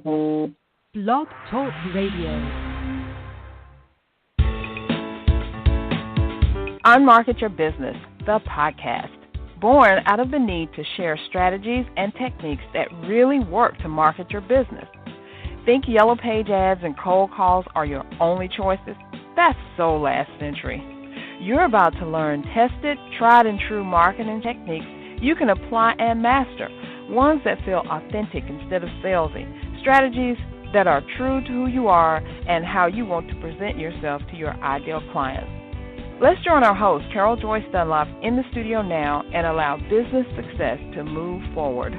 Blog Talk Radio. Unmarket Your Business, the podcast. Born out of the need to share strategies and techniques that really work to market your business. Think yellow page ads and cold calls are your only choices? That's so last century. You're about to learn tested, tried and true marketing techniques you can apply and master, ones that feel authentic instead of salesy, strategies that are true to who you are and how you want to present yourself to your ideal clients. Let's join our host, Carol Joyce Dunlop, in the studio now and allow business success to move forward.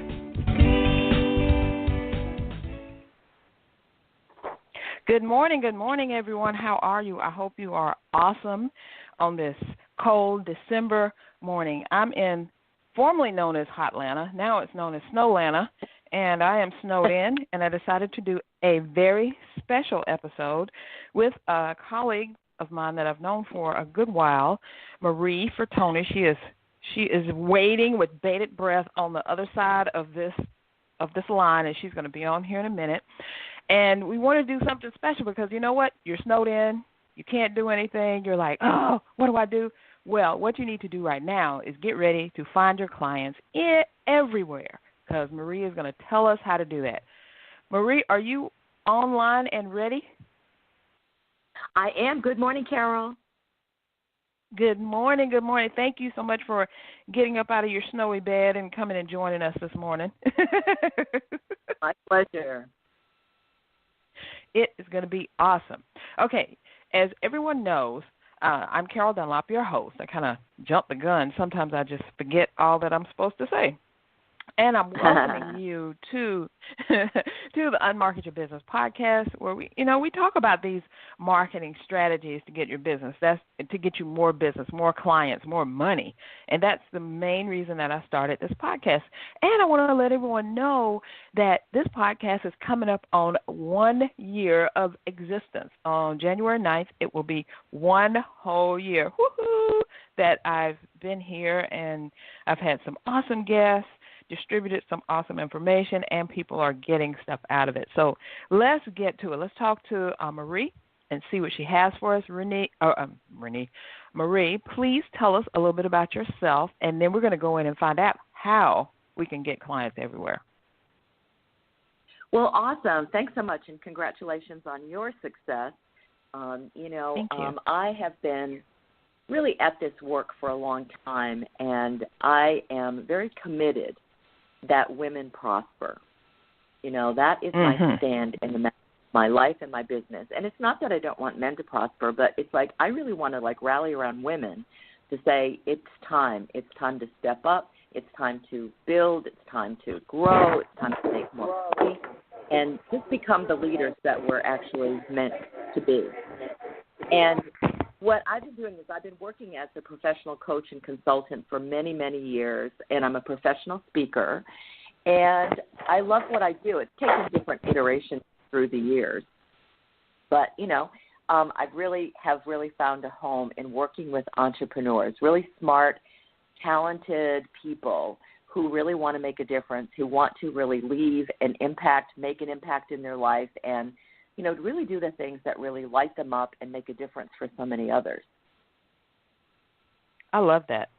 Good morning, everyone. How are you? I hope you are awesome on this cold December morning. I'm in formerly known as Hotlanta. Now it's known as Snowlanta, and I am snowed in, and I decided to do a very special episode with a colleague of mine that I've known for a good while, Marie Fratoni. She is waiting with bated breath on the other side of this line, and she's going to be on here in a minute. And we want to do something special because you know what? You're snowed in. You can't do anything. You're like, oh, what do I do? Well, what you need to do right now is get ready to find your clients everywhere because Marie is going to tell us how to do that. Marie, are you online and ready? I am. Good morning, Carol. Good morning. Thank you so much for getting up out of your snowy bed and coming and joining us this morning. My pleasure. It is going to be awesome. Okay, as everyone knows, I'm Carol Dunlop, your host. I kind of jump the gun. Sometimes I just forget all that I'm supposed to say. And I'm welcoming you to the Unmarket Your Business podcast, where we talk about these marketing strategies to get your business. That's to get you more business, more clients, more money. And that's the main reason that I started this podcast. And I want to let everyone know that this podcast is coming up on 1 year of existence. On January 9th, it will be 1 whole year. Woohoo! That I've been here, and I've had some awesome guests, distributed some awesome information, and people are getting stuff out of it. So let's get to it. Let's talk to Marie and see what she has for us. Marie, please tell us a little bit about yourself, and then we're going to go in and find out how we can get clients everywhere. Well, awesome. Thanks so much, and congratulations on your success. Thank you. I have been really at this work for a long time, and I am very committed that women prosper. That is my stand in my life and my business. And it's not that I don't want men to prosper, but it's like I really want to rally around women to say it's time. It's time to step up. It's time to build. It's time to grow. It's time to make more money and just become the leaders that we're actually meant to be. And what I've been doing is I've been working as a professional coach and consultant for many, many years, and I'm a professional speaker. And I love what I do. It's taken different iterations through the years. But, I have really found a home in working with entrepreneurs, really smart, talented people who really want to make a difference, who want to really leave an impact, make an impact in their life, and to really do the things that really light them up and make a difference for so many others. I love that.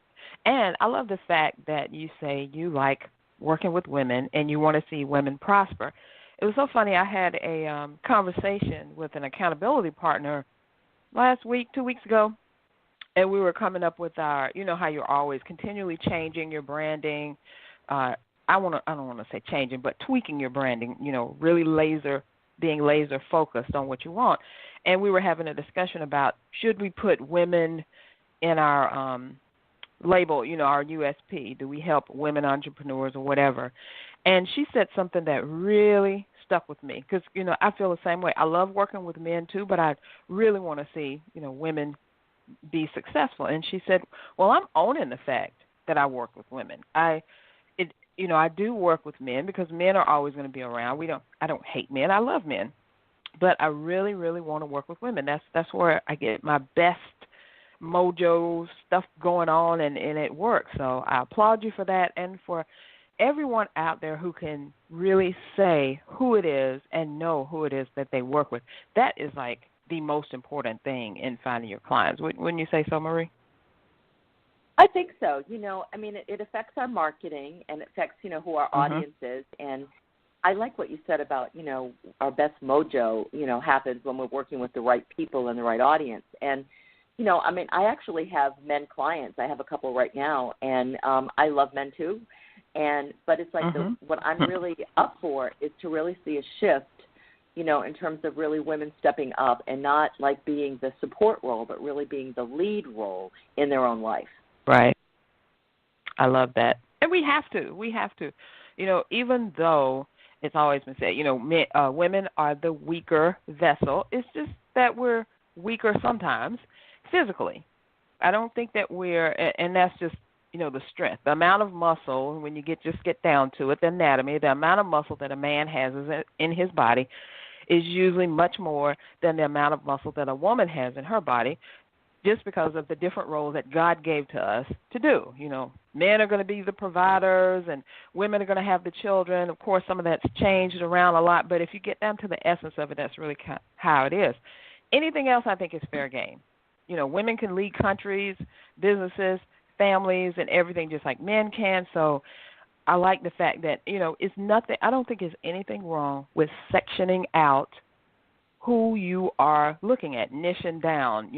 And I love the fact that you say you like working with women and you want to see women prosper. It was so funny. I had a conversation with an accountability partner last week, 2 weeks ago, and we were coming up with our, how you're always continually changing your branding. I don't want to say changing, but tweaking your branding, really being laser focused on what you want. And we were having a discussion about should we put women in our label, our USP? Do we help women entrepreneurs or whatever? And she said something that really stuck with me because, I feel the same way. I love working with men too, but I really want to see, women be successful. And she said, well, I'm owning the fact that I work with women. I do work with men because men are always going to be around. I don't hate men. I love men. But I really, really want to work with women. That's where I get my best mojo stuff going on, and it works. So I applaud you for that and for everyone out there who can really say who it is and know who it is that they work with, that is like the most important thing in finding your clients. Wouldn't you say so, Marie? I think so. I mean, it affects our marketing and it affects, who our audience is. And I like what you said about, our best mojo, happens when we're working with the right people and the right audience. And, I mean, I actually have men clients. I have a couple right now, and I love men too. But it's like what I'm really up for is to really see a shift, in terms of really women stepping up and not like being the support role, but really being the lead role in their own life. Right. I love that. And we have to. Even though it's always been said, women are the weaker vessel. It's just that we're weaker sometimes physically. I don't think that and that's just, the strength. The amount of muscle, when you get down to it, the anatomy, the amount of muscle that a man has in his body is usually much more than the amount of muscle that a woman has in her body, just because of the different roles that God gave to us to do. Men are going to be the providers and women are going to have the children. Of course, some of that's changed around a lot, but if you get down to the essence of it, that's really how it is. Anything else, I think, is fair game. Women can lead countries, businesses, families, and everything just like men can. So I like the fact that, it's nothing. I don't think there's anything wrong with sectioning out who you are looking at, niching down,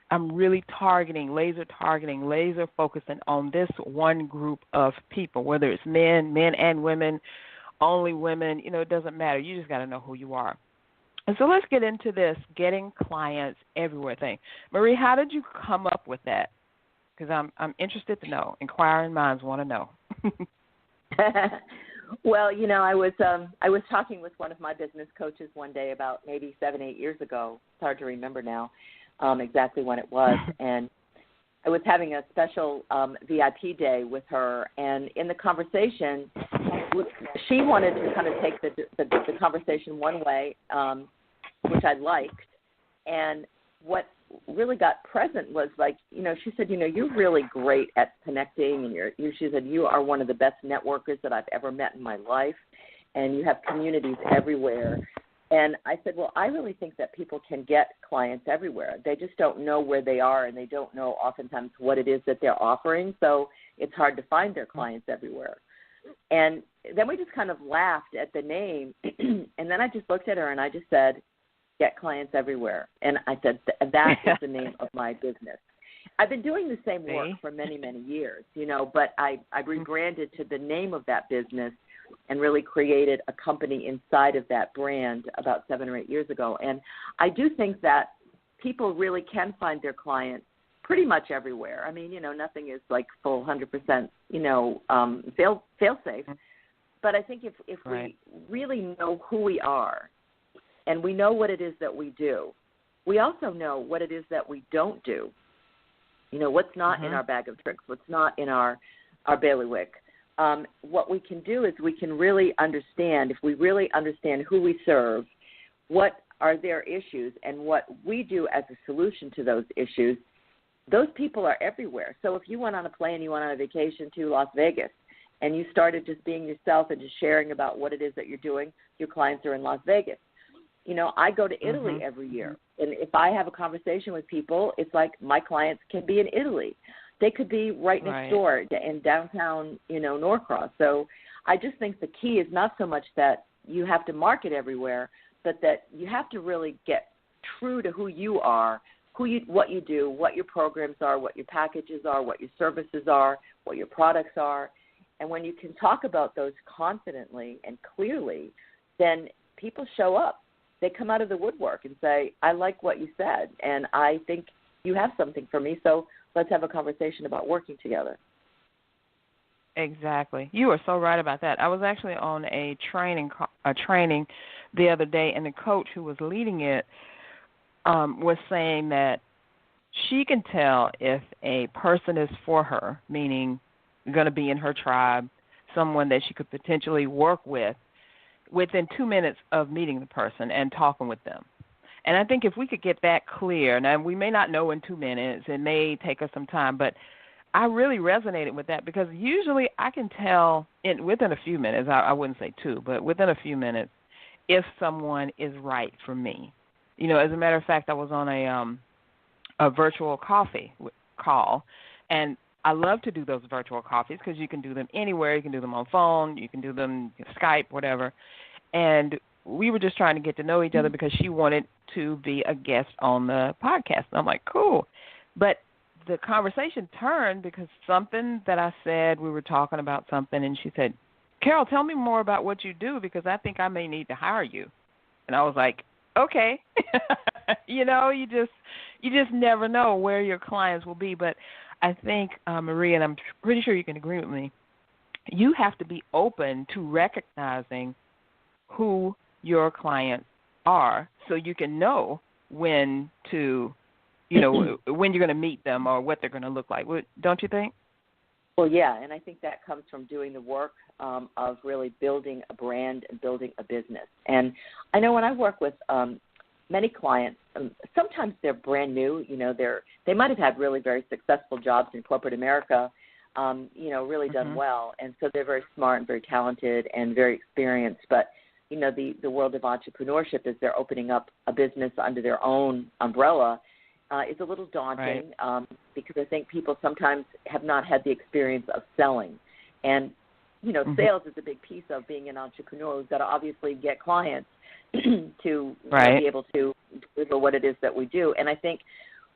I'm really laser focusing on this one group of people, whether it's men and women, only women, it doesn't matter. You just got to know who you are. And so let's get into this getting clients everywhere thing. Marie, how did you come up with that? Because I'm interested to know. Inquiring minds want to know. Well, I was talking with one of my business coaches one day about maybe 7-8 years ago. It's hard to remember now exactly when it was. And I was having a special VIP day with her. And in the conversation, she wanted to kind of take the conversation one way, which I liked. And what really got present was like, she said, you're really great at connecting, and she said, you are one of the best networkers that I've ever met in my life, and you have communities everywhere. And I said, well, I really think that people can get clients everywhere. They just don't know where they are, and they don't know oftentimes what it is that they're offering, so it's hard to find their clients everywhere. And then we just kind of laughed at the name, and then I just looked at her and I just said, get clients everywhere. And I said, that is the name of my business. I've been doing the same work for many, many years, but I rebranded to the name of that business and really created a company inside of that brand about 7 or 8 years ago. And I do think that people really can find their clients pretty much everywhere. I mean, nothing is like full 100%, fail safe. But I think if we really know who we are, and we know what it is that we do, we also know what it is that we don't do. What's not in our bag of tricks, what's not in our bailiwick. What we can do is we can really understand, if we really understand who we serve, what are their issues, and what we do as a solution to those issues. Those people are everywhere. So if you went on a plane, you went on a vacation to Las Vegas, and you started just being yourself and just sharing about what it is that you're doing, your clients are in Las Vegas. I go to Italy every year, and if I have a conversation with people, it's like my clients can be in Italy. They could be right next door in downtown, Norcross. So I just think the key is not so much that you have to market everywhere, but that you have to really get true to who you are, what you do, what your programs are, what your packages are, what your services are, what your products are. And when you can talk about those confidently and clearly, then people show up. They come out of the woodwork and say, I like what you said, and I think you have something for me, so let's have a conversation about working together. Exactly. You are so right about that. I was actually on a training the other day, and the coach who was leading it was saying that she can tell if a person is for her, meaning going to be in her tribe, someone that she could potentially work with, within 2 minutes of meeting the person and talking with them. And I think if we could get that clear, now we may not know in 2 minutes, it may take us some time, but I really resonated with that because usually I can tell within a few minutes, I wouldn't say 2, but within a few minutes, if someone is right for me. As a matter of fact, I was on a virtual coffee call, and I love to do those virtual coffees because you can do them anywhere. You can do them on phone. You can do them Skype, whatever. And we were just trying to get to know each other because she wanted to be a guest on the podcast. And I'm like, cool. But the conversation turned because something that I said, we were talking about something, and she said, Carol, tell me more about what you do because I think I may need to hire you. And I was like, okay. You just never know where your clients will be. But I think, Marie, and I'm pretty sure you can agree with me, you have to be open to recognizing who your clients are so you can know when to, when you're going to meet them or what they're going to look like. Don't you think? Well, yeah, and I think that comes from doing the work of really building a brand and building a business. And I know when I work with many clients, sometimes they're brand new. They might have had really very successful jobs in corporate America, really done well, and so they're very smart and very talented and very experienced. But the world of entrepreneurship, as they're opening up a business under their own umbrella, is a little daunting, right? Because I think people sometimes have not had the experience of selling. And, sales is a big piece of being an entrepreneur. We've got to obviously get clients to right. be able to deliver what it is that we do. And I think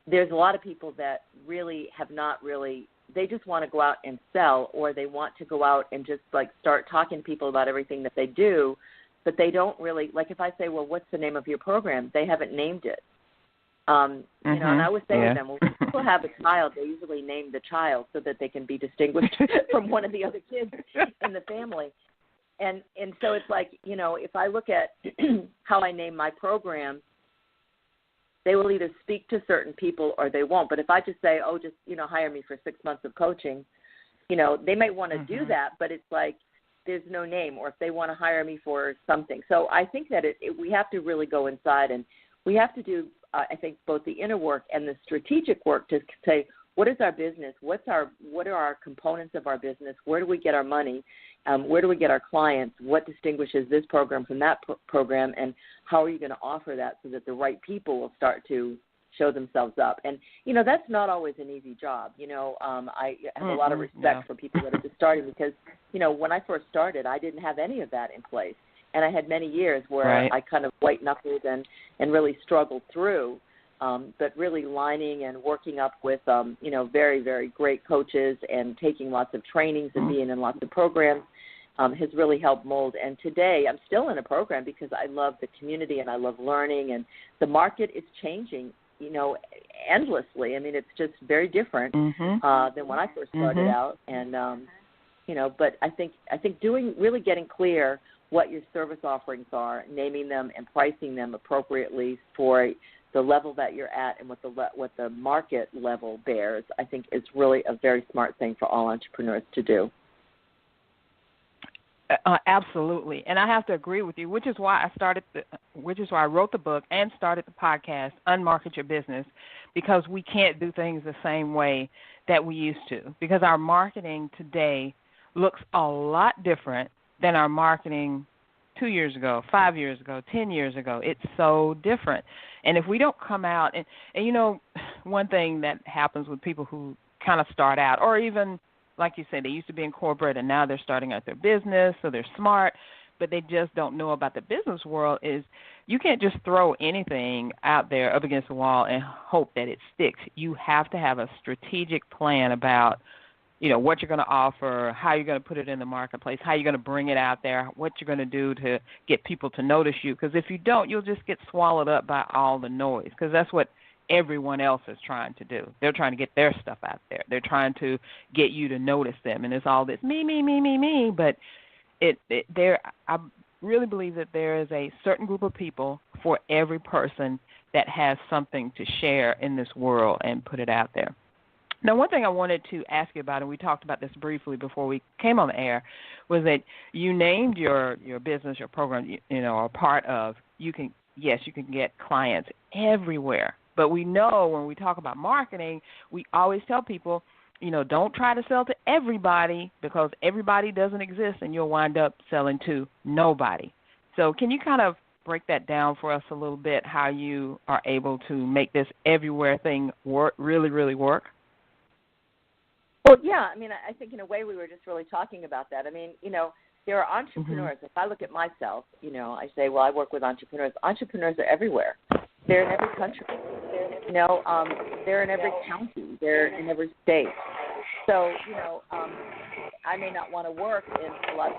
there's a lot of people that really have not really, they just want to go out and sell, or they want to go out and just start talking to people about everything that they do, but they don't really, if I say, well, what's the name of your program? They haven't named it. And I always say to them, well, when people have a child, they usually name the child so that they can be distinguished from one of the other kids in the family. And so it's if I look at how I name my programs, they will either speak to certain people or they won't. But if I just say, hire me for 6 months of coaching, they might want to do that, but it's there's no name, or if they want to hire me for something. So I think that we have to really go inside, and we have to do, I think, both the inner work and the strategic work to say, what is our business? What are our components of our business? Where do we get our money? Where do we get our clients? What distinguishes this program from that program? And how are you going to offer that so that the right people will start to show themselves up? And, that's not always an easy job. I have a lot of respect for people that are just starting because, when I first started, I didn't have any of that in place. And I had many years where I kind of white-knuckled and really struggled through, but really lining and working up with, very, very great coaches and taking lots of trainings and being in lots of programs has really helped mold. And today I'm still in a program because I love the community and I love learning, and the market is changing, endlessly. I mean, it's just very different than when I first started out. And, but I think really getting clear what your service offerings are, naming them and pricing them appropriately for the level that you're at and what the market level bears, I think is really a very smart thing for all entrepreneurs to do. Absolutely, and I have to agree with you, which is why I wrote the book and started the podcast, Unmarket Your Business, because we can't do things the same way that we used to, because our marketing today looks a lot different than our marketing 2 years ago, 5 years ago, 10 years ago. It's so different. And if we don't come out, and one thing that happens with people who kind of start out, or even, like you said, they used to be in corporate and now they're starting out their business, so they're smart, but they just don't know about the business world, is you can't just throw anything out there up against the wall and hope that it sticks. You have to have a strategic plan about what you're going to offer, how you're going to put it in the marketplace, how you're going to bring it out there, what you're going to do to get people to notice you. Because if you don't, you'll just get swallowed up by all the noise, because that's what everyone else is trying to do. They're trying to get their stuff out there. They're trying to get you to notice them, and it's all this me. But I really believe that there is a certain group of people for every person that has something to share in this world and put it out there. Now, one thing I wanted to ask you about, and we talked about this briefly before we came on the air, was that you named your business, your program, a part of, you can get clients everywhere. But we know when we talk about marketing, we always tell people don't try to sell to everybody because everybody doesn't exist and you'll wind up selling to nobody. So can you kind of break that down for us a little bit, how you are able to make this everywhere thing work, really, really work? Well, yeah. I mean, I think in a way we were just really talking about that. I mean, there are entrepreneurs. If I look at myself, I say, well, I work with entrepreneurs. Entrepreneurs are everywhere. They're in every country. They're in every county. They're in every state. So, I may not want to work in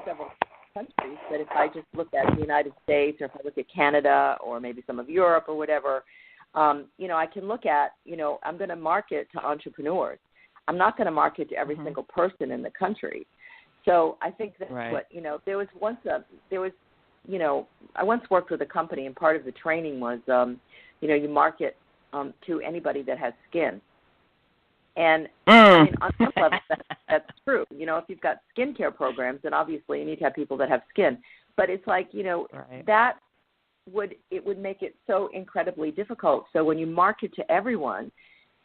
several countries, but if I just look at the United States, or if I look at Canada, or maybe some of Europe or whatever, I can look at, I'm going to market to entrepreneurs. I'm not going to market to every single person in the country. So I think that's what, I once worked with a company, and part of the training was, you market to anybody that has skin. And, I mean, on some level, that's true. If you've got skincare programs, then obviously you need to have people that have skin. But it's like, that would make it so incredibly difficult. So when you market to everyone,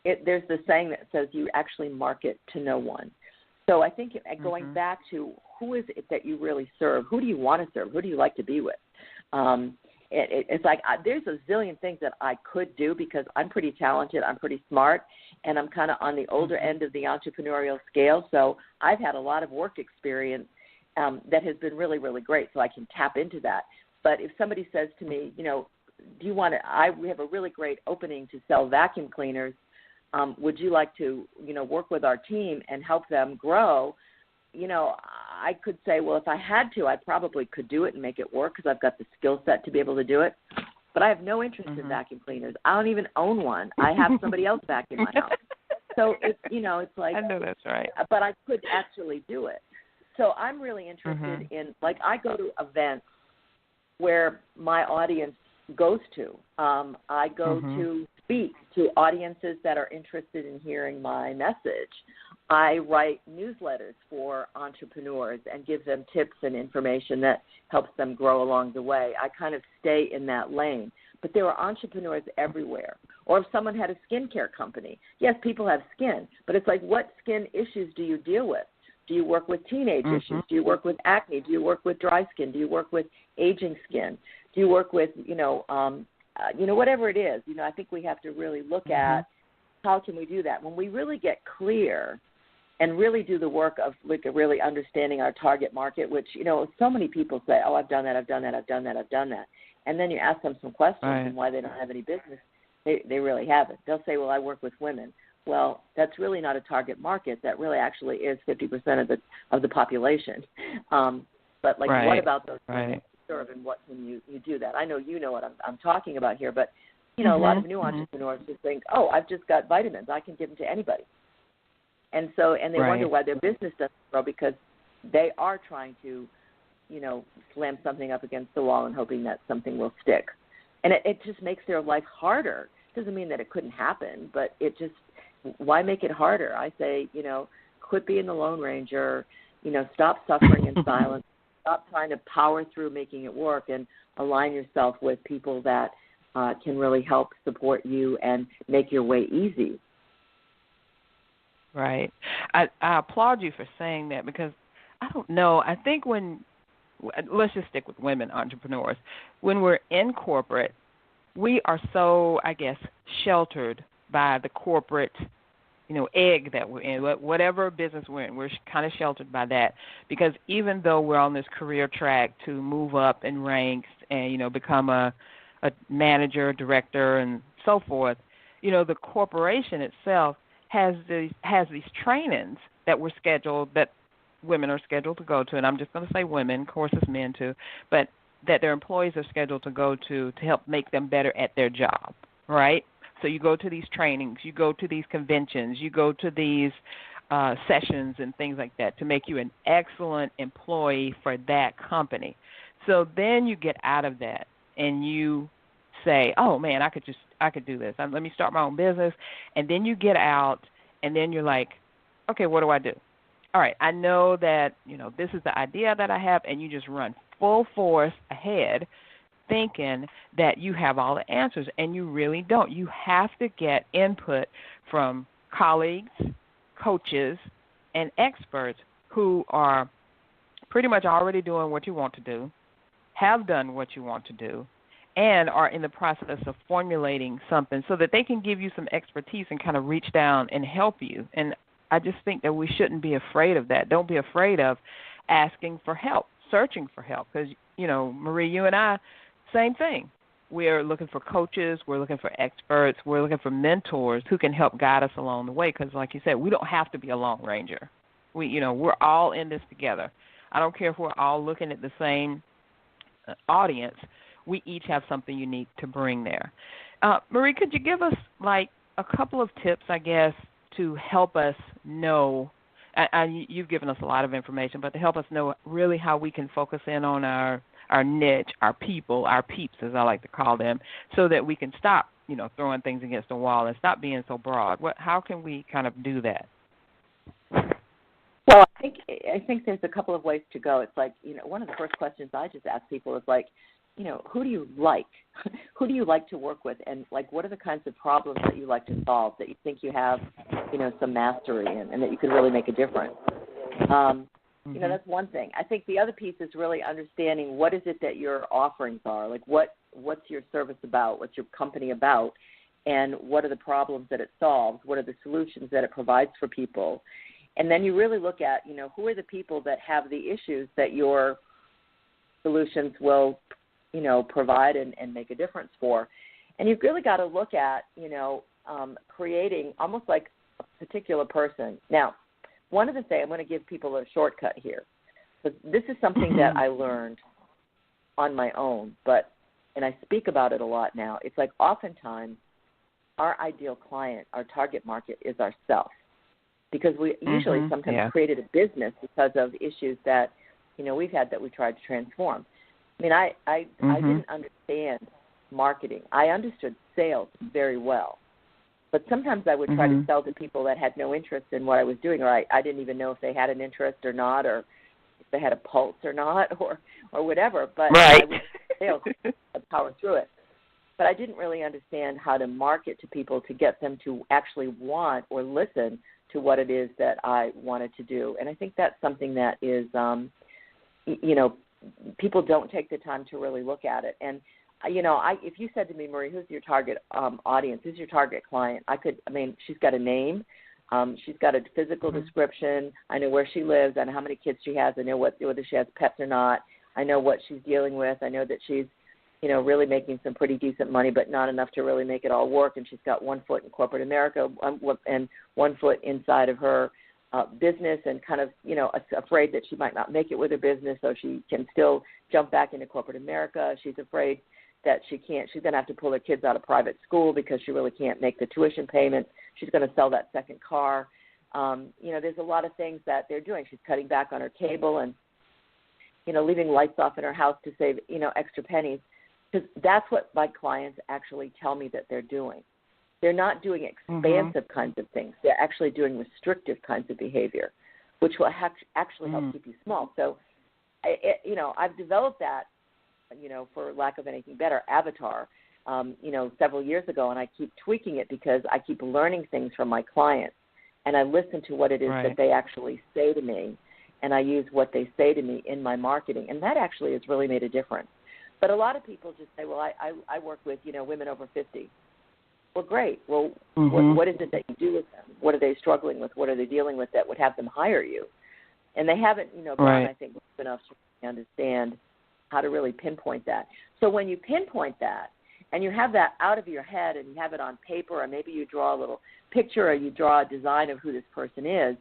there's the saying that says you actually market to no one. So I think going back to who is it that you really serve, who do you want to serve, who do you like to be with? It's like there's a zillion things that I could do because I'm pretty talented, I'm pretty smart, and I'm kind of on the older end of the entrepreneurial scale. So I've had a lot of work experience that has been really, really great, so I can tap into that. But if somebody says to me, do you want to, we have a really great opening to sell vacuum cleaners, would you like to, work with our team and help them grow? I could say, well, if I had to, I probably could do it and make it work because I've got the skill set to be able to do it. But I have no interest in vacuum cleaners. I don't even own one. I have somebody else vacuum my house. So it's, it's like, I know that's right. But I could actually do it. So I'm really interested in, like, I go to events where my audience goes to. I go to speak to audiences that are interested in hearing my message. I write newsletters for entrepreneurs and give them tips and information that helps them grow along the way. I kind of stay in that lane. But there are entrepreneurs everywhere. Or if someone had a skincare company, yes, people have skin, but it's like, what skin issues do you deal with? Do you work with teenage issues? Do you work with acne? Do you work with dry skin? Do you work with aging skin? Do you work with, whatever it is? I think we have to really look at how can we do that. When we really get clear and really do the work of really understanding our target market, which, so many people say, oh, I've done that. And then you ask them some questions and why they don't have any business. They really haven't. They'll say, well, I work with women. Well, that's really not a target market. That really actually is 50% of the population. But what about those women you serve, and what can you do that? I know you know what I'm talking about here, but a lot of new entrepreneurs just think, oh, I've just got vitamins. I can give them to anybody. And they wonder why their business doesn't grow because they are trying to, slam something up against the wall and hoping that something will stick. And it just makes their life harder. Doesn't mean that it couldn't happen, but it just, why make it harder? I say, quit being the Lone Ranger, stop suffering in silence, stop trying to power through making it work, and align yourself with people that can really help support you and make your way easy. Right. I applaud you for saying that because I don't know. I think let's just stick with women entrepreneurs. When we're in corporate, we are so, I guess, sheltered by the corporate, egg that we're in. Whatever business we're in, we're kind of sheltered by that because even though we're on this career track to move up in ranks and, become a manager, director, and so forth, the corporation itself has these trainings that that women are scheduled to go to, and I'm just going to say women, of course it's men too, but that their employees are scheduled to go to help make them better at their job, right? So you go to these trainings, you go to these conventions, you go to these sessions and things like that to make you an excellent employee for that company. So then you get out of that and you say, oh, man, I could do this. Let me start my own business. And then you get out and then you're like, okay, what do I do? All right, I know that, this is the idea that I have, and you just run full force ahead thinking that you have all the answers, and you really don't. You have to get input from colleagues, coaches and experts who are pretty much already doing what you want to do, have done what you want to do, and are in the process of formulating something so that they can give you some expertise and kind of reach down and help you. And I just think that we shouldn't be afraid of that. Don't be afraid of asking for help, searching for help. Because, Marie, you and I, same thing. We're looking for coaches. We're looking for experts. We're looking for mentors who can help guide us along the way. Because, like you said, we don't have to be a lone ranger. We're all in this together. I don't care if we're all looking at the same audience. We each have something unique to bring there. Marie, could you give us like a couple of tips, I guess, to help us know? You've given us a lot of information, but to help us know really how we can focus in on our niche, our people, our peeps, as I like to call them, so that we can stop, throwing things against the wall and stop being so broad. How can we kind of do that? Well, I think there's a couple of ways to go. It's like, one of the first questions I just ask people is like, who do you like? Who do you like to work with? And, like, what are the kinds of problems that you like to solve that you think you have, some mastery in and that you can really make a difference? That's one thing. I think the other piece is really understanding what is it that your offerings are. Like, what's your service about? What's your company about? And what are the problems that it solves? What are the solutions that it provides for people? And then you really look at, who are the people that have the issues that your solutions will, provide and make a difference for. And you've really got to look at, creating almost like a particular person. Now, one of the things, I'm going to give people a shortcut here. But this is something that I learned on my own, and I speak about it a lot now. It's like oftentimes our ideal client, our target market is ourself. Because we usually sometimes created a business because of issues that, we've had that we tried to transform. I mean, I didn't understand marketing. I understood sales very well. But sometimes I would try to sell to people that had no interest in what I was doing, or I didn't even know if they had an interest or not, or if they had a pulse or not, or whatever. But I would sales power through it. But I didn't really understand how to market to people to get them to actually want or listen to what it is that I wanted to do. And I think that's something that is, people don't take the time to really look at it. And, if you said to me, Marie, who's your target audience, who's your target client, she's got a name, she's got a physical description, I know where she lives, I know how many kids she has, I know whether she has pets or not, I know what she's dealing with, I know that she's, really making some pretty decent money, but not enough to really make it all work. And she's got one foot in corporate America and one foot inside of her business, and kind of, afraid that she might not make it with her business, so she can still jump back into corporate America. She's afraid that she's going to have to pull her kids out of private school because she really can't make the tuition payments. She's going to sell that second car. There's a lot of things that they're doing. She's cutting back on her cable and, leaving lights off in her house to save, extra pennies. Because that's what my clients actually tell me that they're doing. They're not doing expansive kinds of things. They're actually doing restrictive kinds of behavior, which will actually help keep you small. So, I've developed that, for lack of anything better, avatar, several years ago, and I keep tweaking it because I keep learning things from my clients, and I listen to what it is that they actually say to me, and I use what they say to me in my marketing, and that actually has really made a difference. But a lot of people just say, well, I work with, women over 50. Well, great. Well, what is it that you do with them? What are they struggling with? What are they dealing with that would have them hire you? And they haven't, gone, I think, enough to understand how to really pinpoint that. So when you pinpoint that and you have that out of your head and you have it on paper, or maybe you draw a little picture or you draw a design of who this person is,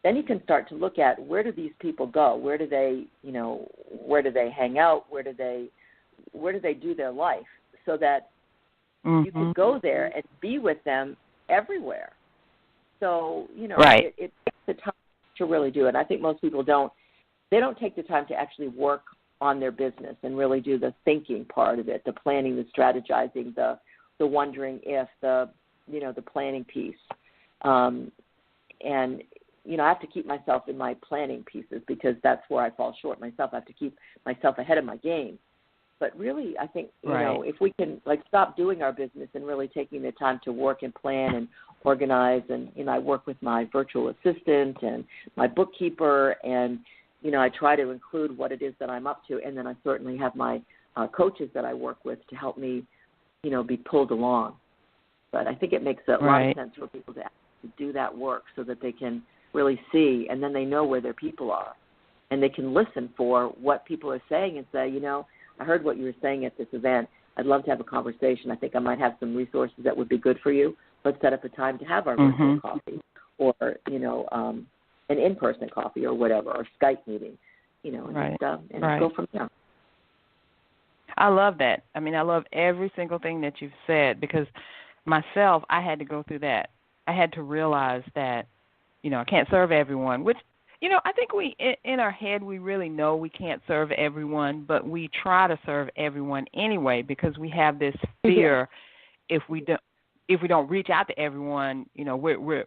then you can start to look at where do these people go? Where do they, where do they hang out? Where do they do their life, so that you can go there and be with them everywhere. So, it takes the time to really do it. I think most people don't take the time to actually work on their business and really do the thinking part of it, the planning, the strategizing, the wondering if, the planning piece. And, I have to keep myself in my planning pieces because that's where I fall short myself. I have to keep myself ahead of my game. But really, I think, Right. if we can, like, stop doing our business and really taking the time to work and plan and organize, and, I work with my virtual assistant and my bookkeeper, and, I try to include what it is that I'm up to, and then I certainly have my coaches that I work with to help me, be pulled along. But I think it makes a lot of sense for people to do that work so that they can really see, and then they know where their people are, and they can listen for what people are saying and say, I heard what you were saying at this event. I'd love to have a conversation. I think I might have some resources that would be good for you. Let's set up a time to have our virtual coffee, or, an in-person coffee or whatever, or Skype meeting, and go from there. I love that. I mean, I love every single thing that you've said, because myself, I had to go through that. I had to realize that, I can't serve everyone, which, I think we, in our head, we really know we can't serve everyone, but we try to serve everyone anyway, because we have this fear if we don't reach out to everyone, we're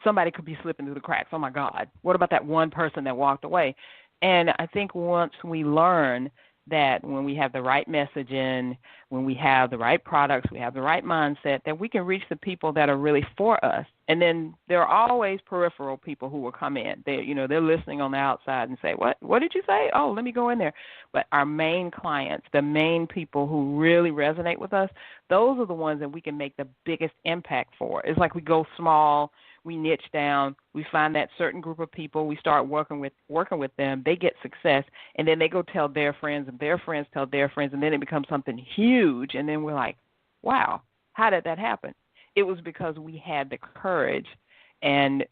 somebody could be slipping through the cracks. Oh my God, what about that one person that walked away? And I think once we learn that when we have the right messaging, when we have the right products, we have the right mindset, that we can reach the people that are really for us. And then there are always peripheral people who will come in. They're listening on the outside and say, what did you say? Oh, let me go in there. But our main clients, the main people who really resonate with us, those are the ones that we can make the biggest impact for. It's like we go small, we niche down, we find that certain group of people, we start working with them, they get success, and then they go tell their friends, and their friends tell their friends, and then it becomes something huge, and then we're like, wow, how did that happen? It was because we had the courage and,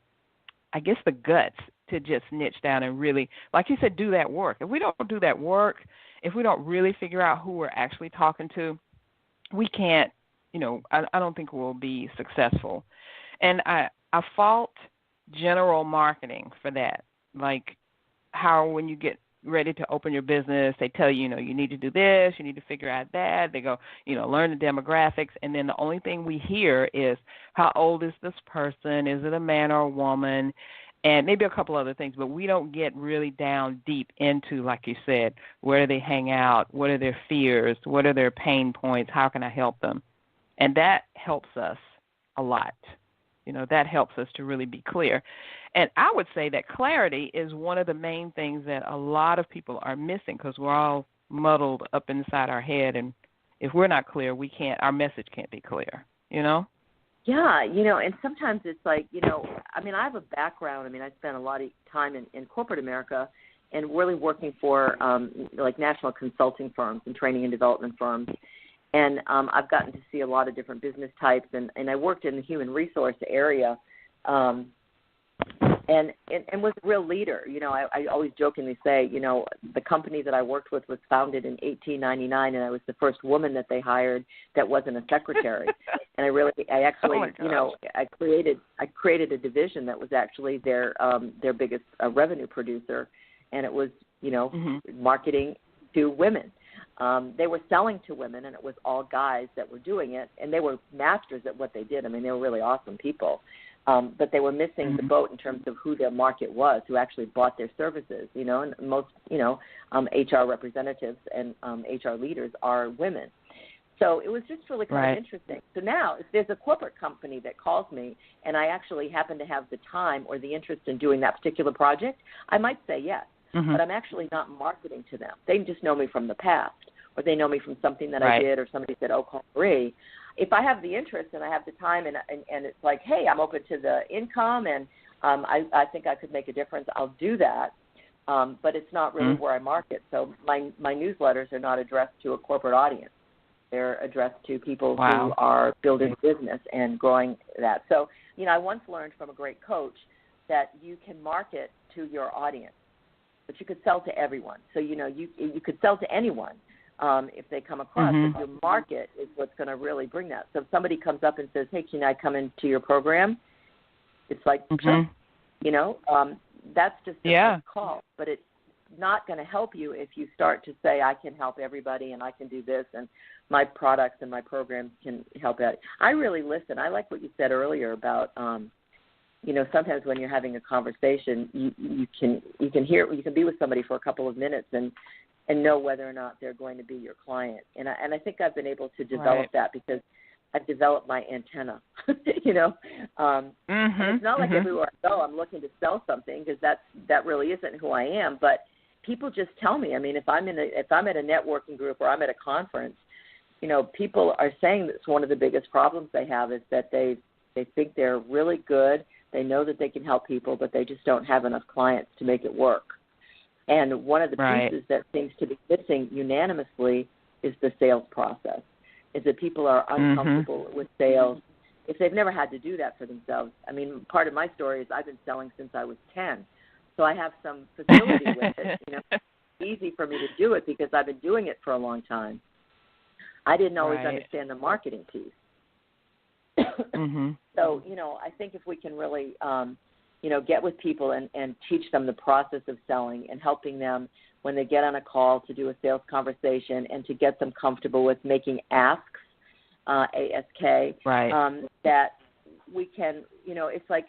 I guess, the guts to just niche down and really, like you said, do that work. If we don't do that work, if we don't really figure out who we're actually talking to, we can't, I don't think we'll be successful. And I fault general marketing for that. Like how when you get ready to open your business, they tell you, you need to do this, you need to figure out that. They go, learn the demographics. And then the only thing we hear is, how old is this person? Is it a man or a woman? And maybe a couple other things, but we don't get really down deep into, like you said, where do they hang out? What are their fears? What are their pain points? How can I help them? And that helps us a lot. That helps us to really be clear. And I would say that clarity is one of the main things that a lot of people are missing, because we're all muddled up inside our head. And if we're not clear, our message can't be clear, Yeah, and sometimes it's like, I have a background. I spent a lot of time in corporate America and really working for like national consulting firms and training and development firms. And I've gotten to see a lot of different business types, and I worked in the human resource area and was a real leader. I always jokingly say, the company that I worked with was founded in 1899, and I was the first woman that they hired that wasn't a secretary. And I created a division that was actually their biggest revenue producer, and it was, marketing to women. They were selling to women, and it was all guys that were doing it, and they were masters at what they did. They were really awesome people, but they were missing the boat in terms of who their market was, who actually bought their services. And most, HR representatives and HR leaders are women. So it was just really kind of interesting. So now, if there's a corporate company that calls me, and I actually happen to have the time or the interest in doing that particular project, I might say yes. But I'm actually not marketing to them. They just know me from the past, or they know me from something that I did, or somebody said, oh, call Marie. If I have the interest and I have the time and it's like, hey, I'm open to the income and I think I could make a difference, I'll do that. But it's not really where I market. So my newsletters are not addressed to a corporate audience. They're addressed to people who are building business and growing that. So, I once learned from a great coach that you can market to your audience, but you could sell to everyone. So, you could sell to anyone if they come across. But your market is what's going to really bring that. So if somebody comes up and says, hey, can I come into your program? It's like, sure. That's just a call. But it's not going to help you if you start to say, I can help everybody and I can do this and my products and my programs can help out. I really listen. I like what you said earlier about sometimes when you're having a conversation, you can be with somebody for a couple of minutes and and know whether or not they're going to be your client. And I think I've been able to develop that because I've developed my antenna, you know. And it's not like everywhere I go I'm looking to sell something, because that really isn't who I am. But people just tell me. I mean, if I'm at a networking group or I'm at a conference, you know, people are saying that's one of the biggest problems they have is that they think they're really good. They know that they can help people, but they just don't have enough clients to make it work. And one of the pieces that seems to be missing unanimously is the sales process, is that people are uncomfortable with sales if they've never had to do that for themselves. I mean, part of my story is I've been selling since I was 10, so I have some facility with it. You know, it's easy for me to do it because I've been doing it for a long time. I didn't always understand the marketing piece. So, you know, I think if we can really, you know, get with people and teach them the process of selling and helping them when they get on a call to do a sales conversation and to get them comfortable with making asks, ASK, that we can, you know, it's like,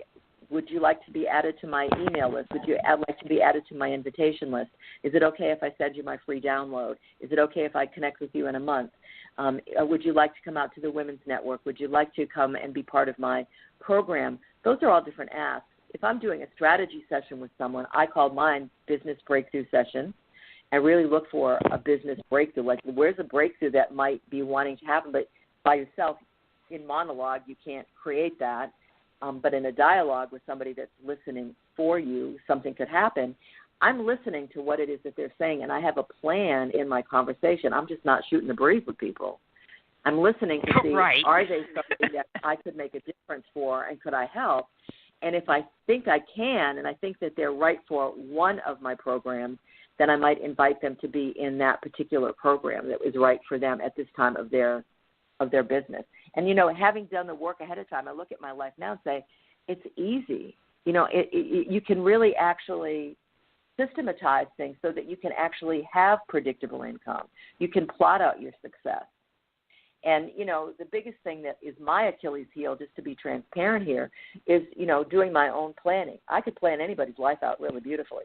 would you like to be added to my email list? Would you like to be added to my invitation list? Is it okay if I send you my free download? Is it okay if I connect with you in a month? Would you like to come out to the Women's Network? Would you like to come and be part of my program? Those are all different asks. If I'm doing a strategy session with someone, I call mine business breakthrough session. I really look for a business breakthrough. Like, where's a breakthrough that might be wanting to happen, but by yourself in monologue, you can't create that. But in a dialogue with somebody that's listening for you, something could happen. I'm listening to what it is that they're saying, and I have a plan in my conversation. I'm just not shooting the breeze with people. I'm listening to see, are they somebody that I could make a difference for, and could I help? And if I think I can, and I think that they're right for one of my programs, then I might invite them to be in that particular program that is right for them at this time of their business. And, you know, having done the work ahead of time, I look at my life now and say, it's easy. You know, you can really actually systematize things so that you can actually have predictable income. You can plot out your success. And, you know, the biggest thing that is my Achilles heel, just to be transparent here, is, you know, doing my own planning. I could plan anybody's life out really beautifully.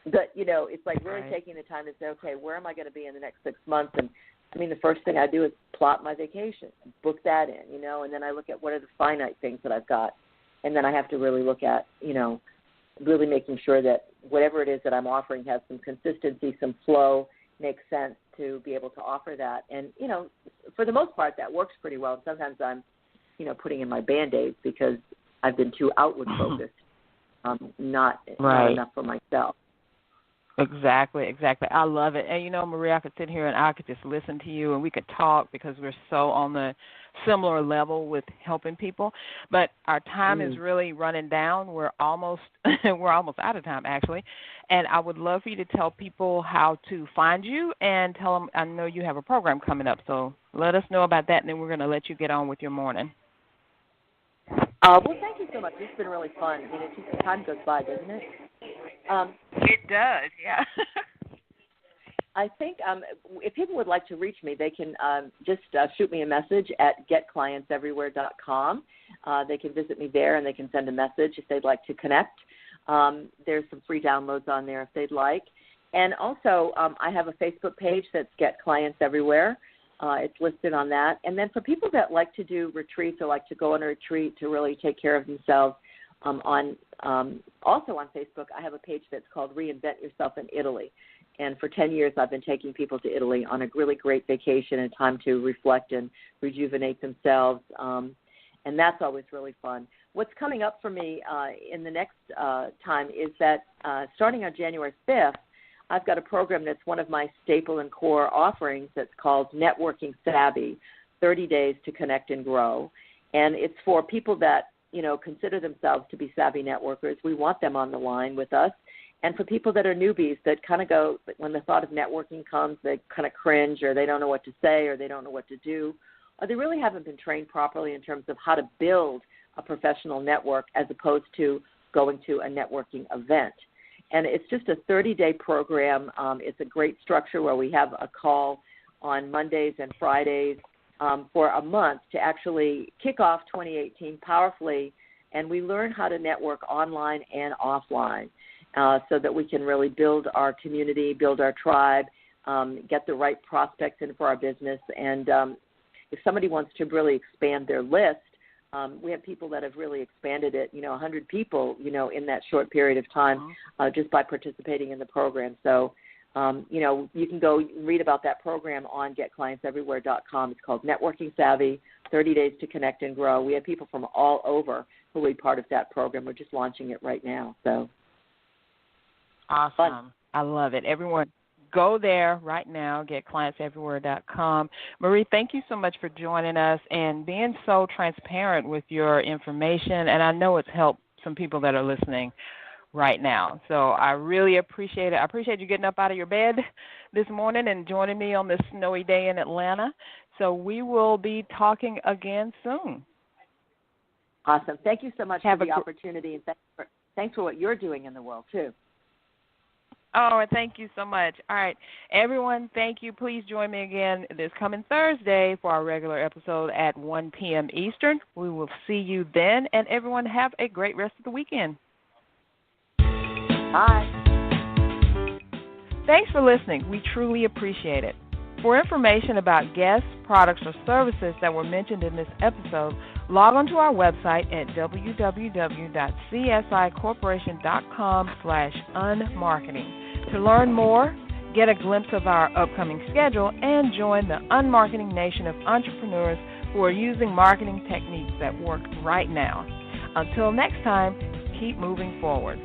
But, you know, it's like really taking the time to say, okay, where am I going to be in the next 6 months? And, I mean, the first thing I do is plot my vacation, book that in, you know, and then I look at what are the finite things that I've got. And then I have to really look at, you know, really making sure that whatever it is that I'm offering has some consistency, some flow, makes sense to be able to offer that. And, you know, for the most part, that works pretty well. Sometimes I'm, you know, putting in my Band-Aids because I've been too outward focused, not enough for myself. Exactly. I love it. And, you know, Marie, I could sit here and I could just listen to you and we could talk because we're so on the similar level with helping people. But our time is really running down. We're almost out of time, actually. And I would love for you to tell people how to find you and tell them, I know you have a program coming up, so let us know about that, and then we're going to let you get on with your morning. Well, thank you so much. It's been really fun. I mean, it just, time goes by, doesn't it? It does, yeah. I think if people would like to reach me, they can just shoot me a message at getclientseverywhere.com. They can visit me there, and they can send a message if they'd like to connect. There's some free downloads on there if they'd like. And also, I have a Facebook page that's Get Clients Everywhere. It's listed on that. And then for people that like to do retreats or like to go on a retreat to really take care of themselves, also on Facebook, I have a page that's called Reinvent Yourself in Italy. And for 10 years, I've been taking people to Italy on a really great vacation and time to reflect and rejuvenate themselves. And that's always really fun. What's coming up for me in the next time is that starting on January 5th, I've got a program that's one of my staple and core offerings that's called Networking Savvy, 30 Days to Connect and Grow. And it's for people that, you know, consider themselves to be savvy networkers. We want them on the line with us. And for people that are newbies that kind of go, when the thought of networking comes, they kind of cringe or they don't know what to say or they don't know what to do, or they really haven't been trained properly in terms of how to build a professional network as opposed to going to a networking event. And it's just a 30-day program. It's a great structure where we have a call on Mondays and Fridays for a month to actually kick off 2018 powerfully, and we learn how to network online and offline so that we can really build our community, build our tribe, get the right prospects in for our business. And if somebody wants to really expand their list, we have people that have really expanded it, 100 people, in that short period of time just by participating in the program. So, you can go read about that program on getclientseverywhere.com. It's called Networking Savvy, 30 Days to Connect and Grow. We have people from all over who will be part of that program. We're just launching it right now. So, awesome. Fun. I love it. Everyone, go there right now, getclientseverywhere.com. Marie, thank you so much for joining us and being so transparent with your information. And I know it's helped some people that are listening right now. So I really appreciate it. I appreciate you getting up out of your bed this morning and joining me on this snowy day in Atlanta. So we will be talking again soon. Awesome. Thank you so much for the opportunity, and thanks for what you're doing in the world, too. Oh, and thank you so much. All right, everyone, thank you. Please join me again this coming Thursday for our regular episode at 1 p.m. Eastern. We will see you then, and everyone have a great rest of the weekend. Bye. Thanks for listening. We truly appreciate it. For information about guests, products, or services that were mentioned in this episode, log on to our website at www.csicorporation.com/unmarketing. To learn more, get a glimpse of our upcoming schedule, and join the unmarketing nation of entrepreneurs who are using marketing techniques that work right now. Until next time, keep moving forward.